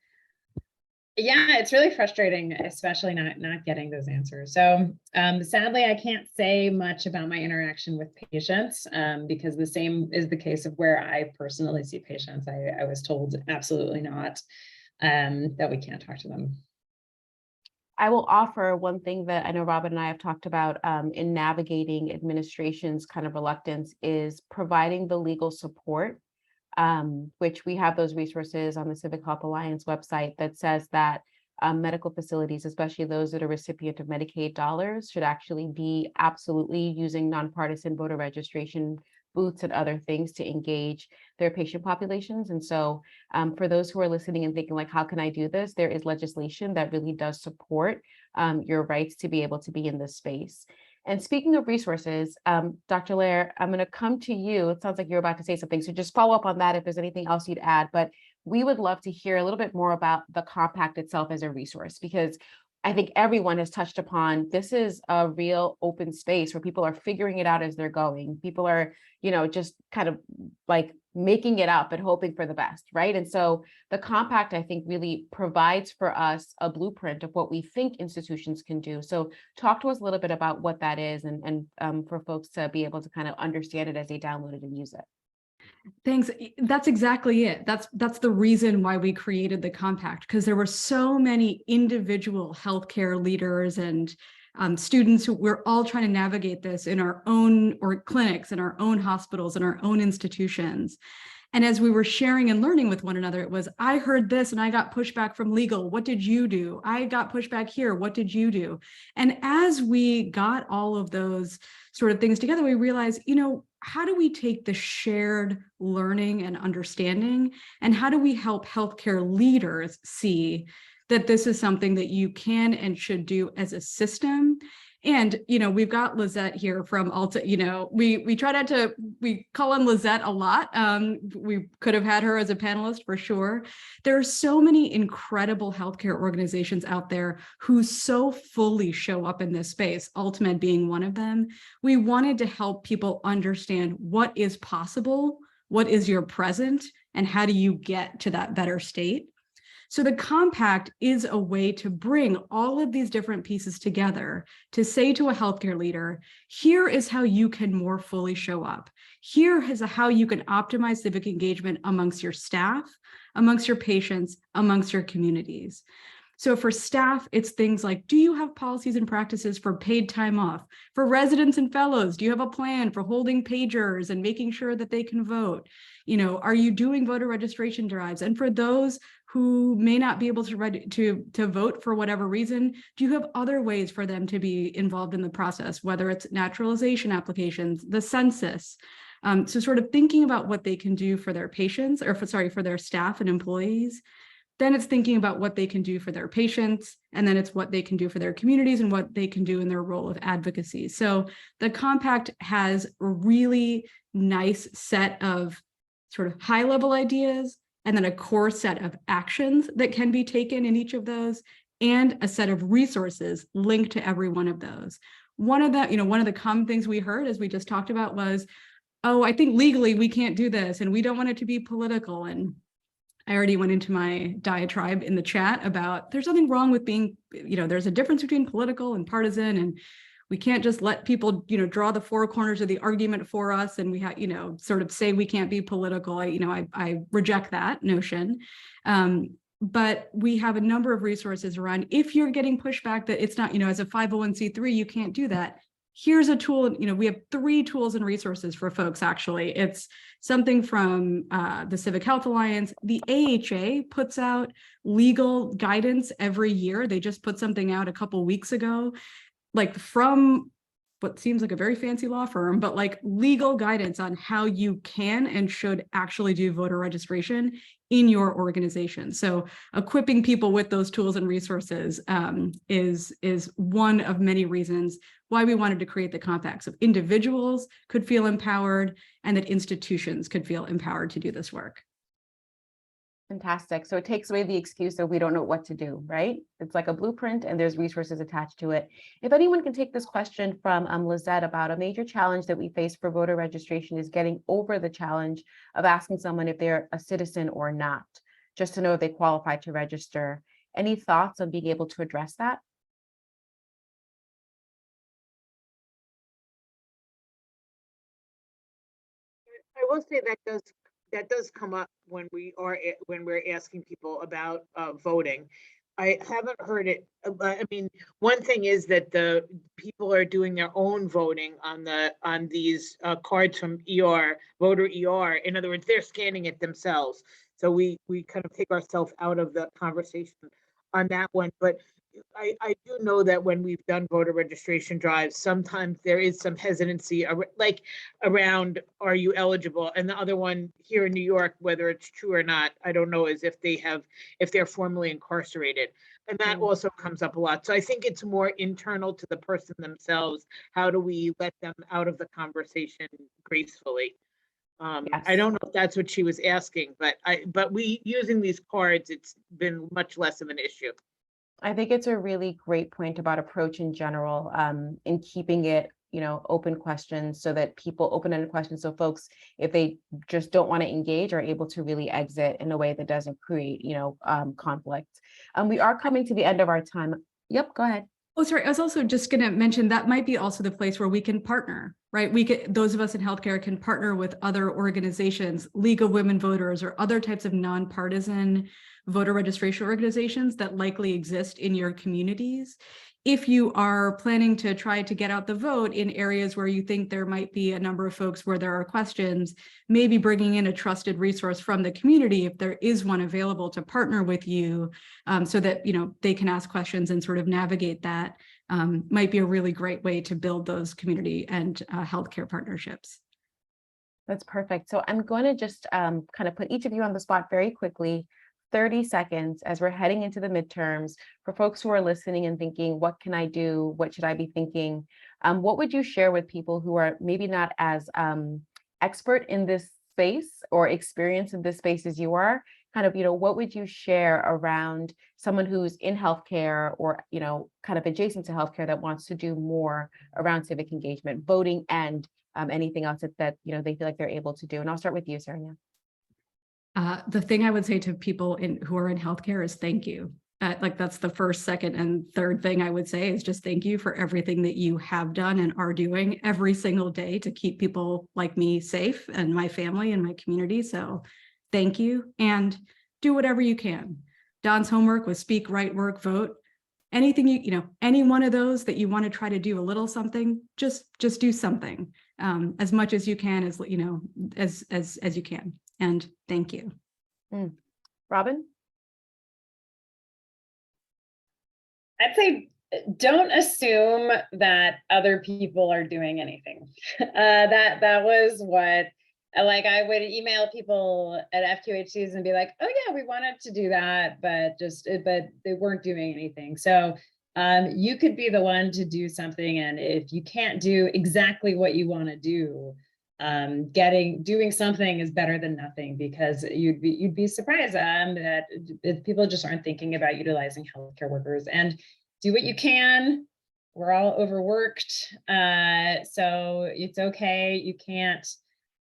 really frustrating, especially not getting those answers. So sadly, I can't say much about my interaction with patients because the same is the case of where I personally see patients. I was told absolutely not, that we can't talk to them. I will offer one thing that I know Robin and I have talked about in navigating administration's kind of reluctance is providing the legal support, which we have those resources on the Civic Health Alliance website that says that medical facilities, especially those that are recipient of Medicaid dollars, should actually be absolutely using nonpartisan voter registration booths and other things to engage their patient populations. And so for those who are listening and thinking like, how can I do this? There is legislation that really does support your rights to be able to be in this space. And speaking of resources, Dr. Lair, I'm going to come to you. It sounds like you're about to say something, so just follow up on that if there's anything else you'd add. But we would love to hear a little bit more about the compact itself as a resource, because I think everyone has touched upon, this is a real open space where people are figuring it out as they're going. People are, just kind of like making it up and hoping for the best, right? And so the compact, I think, really provides for us a blueprint of what we think institutions can do. So talk to us a little bit about what that is and for folks to be able to kind of understand it as they download it and use it. Thanks. That's exactly it. That's the reason why we created the compact, because there were so many individual healthcare leaders and students who we're all trying to navigate this in our own clinics, in our own hospitals, in our own institutions. And as we were sharing and learning with one another, it was, I heard this and I got pushback from legal. What did you do? I got pushback here. What did you do? And as we got all of those sort of things together, we realized, how do we take the shared learning and understanding, and how do we help healthcare leaders see that this is something that you can and should do as a system? And, we've got Lizette here from Alta, we call on Lizette a lot. We could have had her as a panelist for sure. There are so many incredible healthcare organizations out there who so fully show up in this space, UltiMed being one of them. We wanted to help people understand what is possible, what is your present, and how do you get to that better state. So the compact is a way to bring all of these different pieces together to say to a healthcare leader, here is how you can more fully show up. Here is how you can optimize civic engagement amongst your staff, amongst your patients, amongst your communities. So for staff, it's things like, do you have policies and practices for paid time off? For residents and fellows, do you have a plan for holding pagers and making sure that they can vote? You know, are you doing voter registration drives? And for those who may not be able to vote for whatever reason, do you have other ways for them to be involved in the process, whether it's naturalization applications, the census? So sort of thinking about what they can do for their patients, or for their staff and employees. Then it's thinking about what they can do for their patients, and then it's what they can do for their communities and what they can do in their role of advocacy. So the compact has a really nice set of sort of high level ideas, and then a core set of actions that can be taken in each of those, and a set of resources linked to every one of those. One of the common things we heard, as we just talked about, was, oh, I think legally we can't do this, and we don't want it to be political. And I already went into my diatribe in the chat about there's nothing wrong with being, there's a difference between political and partisan, and we can't just let people, draw the four corners of the argument for us, and we have, sort of say we can't be political. I reject that notion. But we have a number of resources around, if you're getting pushback that it's not, as a 501c3, you can't do that. Here's a tool, we have 3 tools and resources for folks, actually. It's something from the Civic Health Alliance. The AHA puts out legal guidance every year. They just put something out a couple weeks ago, like from what seems like a very fancy law firm, but like legal guidance on how you can and should actually do voter registration in your organization. So equipping people with those tools and resources is one of many reasons why we wanted to create the compact. So individuals could feel empowered, and that institutions could feel empowered to do this work. Fantastic. So it takes away the excuse of we don't know what to do, right? It's like a blueprint and there's resources attached to it. If anyone can take this question from Lizette about a major challenge that we face for voter registration is getting over the challenge of asking someone if they're a citizen or not, just to know if they qualify to register. Any thoughts on being able to address that? I will say that does come up when we're asking people about voting. I haven't heard it. I mean, one thing is that the people are doing their own voting on these cards from voter ER. In other words, they're scanning it themselves. So we kind of take ourselves out of the conversation on that one. But I do know that when we've done voter registration drives, sometimes there is some hesitancy around, are you eligible? And the other one here in New York, whether it's true or not, I don't know, is if they're formally incarcerated. And that also comes up a lot. So I think it's more internal to the person themselves. How do we let them out of the conversation gracefully? Yes. I don't know if that's what she was asking, but we using these cards, it's been much less of an issue. I think it's a really great point about approach in general, in keeping it, open questions so that people open-ended questions. So folks, if they just don't want to engage, are able to really exit in a way that doesn't create, conflict. We are coming to the end of our time. Yep, go ahead. Oh, sorry. I was also just going to mention that might be also the place where we can partner, right? Those of us in healthcare can partner with other organizations, League of Women Voters, or other types of nonpartisan voter registration organizations that likely exist in your communities. If you are planning to try to get out the vote in areas where you think there might be a number of folks where there are questions, maybe bringing in a trusted resource from the community, if there is one available to partner with you, so that they can ask questions and sort of navigate that, might be a really great way to build those community and healthcare partnerships. That's perfect. So I'm going to just kind of put each of you on the spot very quickly. 30 seconds as we're heading into the midterms for folks who are listening and thinking, what can I do? What should I be thinking? What would you share with people who are maybe not as expert in this space or experienced in this space as you are? Kind of, what would you share around someone who's in healthcare or, kind of adjacent to healthcare that wants to do more around civic engagement, voting, and anything else that they feel like they're able to do? And I'll start with you, Saranya. The thing I would say to people who are in healthcare is thank you. Like that's the first, second, and third thing I would say is just thank you for everything that you have done and are doing every single day to keep people like me safe and my family and my community. So thank you, and do whatever you can. Don's homework was speak, write, work, vote. Anything any one of those that you want to try to do a little something, just do something as much as you can, as you can. And thank you. Robin? I'd say don't assume that other people are doing anything. That was what, like, I would email people at FQHCs and be like, oh yeah, we wanted to do that, but they weren't doing anything. So you could be the one to do something. And if you can't do exactly what you want to do, doing something is better than nothing, because you'd be surprised that people just aren't thinking about utilizing healthcare workers. And do what you can. We're all overworked, so it's okay. You can't.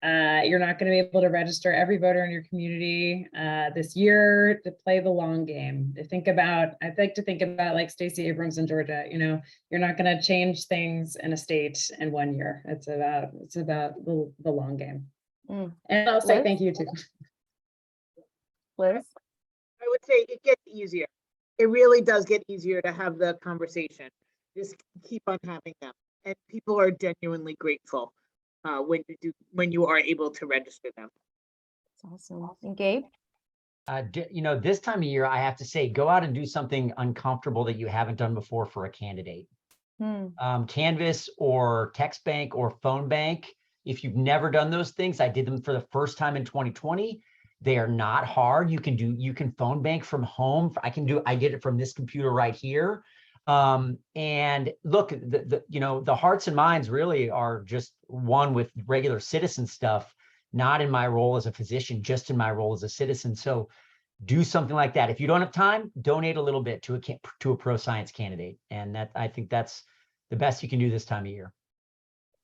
You're not going to be able to register every voter in your community this year. To play the long game. I'd like to think about like Stacey Abrams in Georgia. You're not going to change things in a state in 1 year. It's about the long game. And I'll say thank you too. Liz? I would say it gets easier. It really does get easier to have the conversation. Just keep on having them, and people are genuinely grateful when you are able to register them. That's awesome. And Gabe? This time of year, I have to say, go out and do something uncomfortable that you haven't done before for a candidate. Canvas or text bank or phone bank. If you've never done those things, I did them for the first time in 2020. They are not hard. You can phone bank from home. I did it from this computer right here. And look, the hearts and minds really are just one with regular citizen stuff, not in my role as a physician, just in my role as a citizen. So do something like that. If you don't have time, donate a little bit to a pro-science candidate. And I think that's the best you can do this time of year.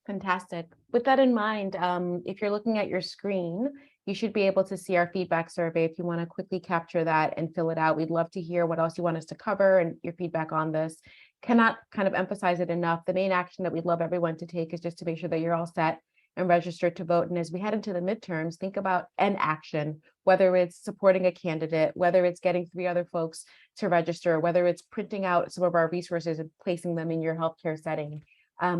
Fantastic. With that in mind, if you're looking at your screen, you should be able to see our feedback survey. If you want to quickly capture that and fill it out, we'd love to hear what else you want us to cover and your feedback on this. Cannot kind of emphasize it enough. The main action that we'd love everyone to take is just to make sure that you're all set and registered to vote. And as we head into the midterms, think about an action, whether it's supporting a candidate, whether it's getting 3 other folks to register, whether it's printing out some of our resources and placing them in your healthcare setting.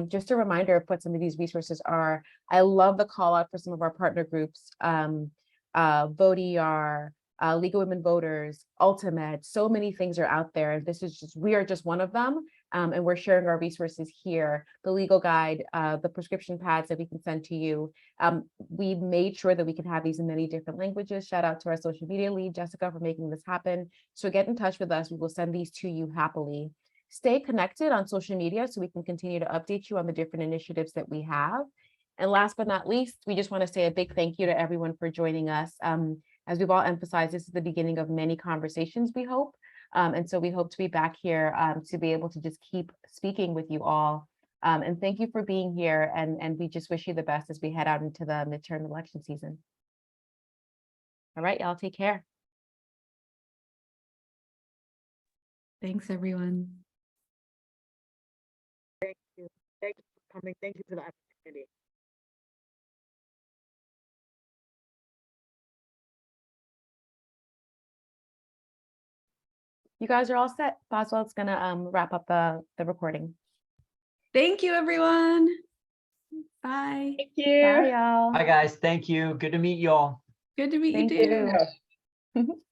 Just a reminder of what some of these resources are. I love the call out for some of our partner groups, VoteER, League of Women Voters, Ultimate. So many things are out there. We are just one of them. And we're sharing our resources here, the legal guide, the prescription pads that we can send to you. We made sure that we can have these in many different languages. Shout out to our social media lead, Jessica, for making this happen. So get in touch with us. We will send these to you happily. Stay connected on social media so we can continue to update you on the different initiatives that we have. And last but not least, we just want to say a big thank you to everyone for joining us. As we've all emphasized, this is the beginning of many conversations, we hope. And so we hope to be back here to be able to just keep speaking with you all. And thank you for being here. And we just wish you the best as we head out into the midterm election season. All right, y'all, take care. Thanks, everyone. Thank you for coming. Thank you for the opportunity. You guys are all set. Boswell's gonna wrap up the recording. Thank you, everyone. Bye. Thank you. Bye, y'all. Hi, guys. Thank you. Good to meet you all. Good to meet Thank you too. you.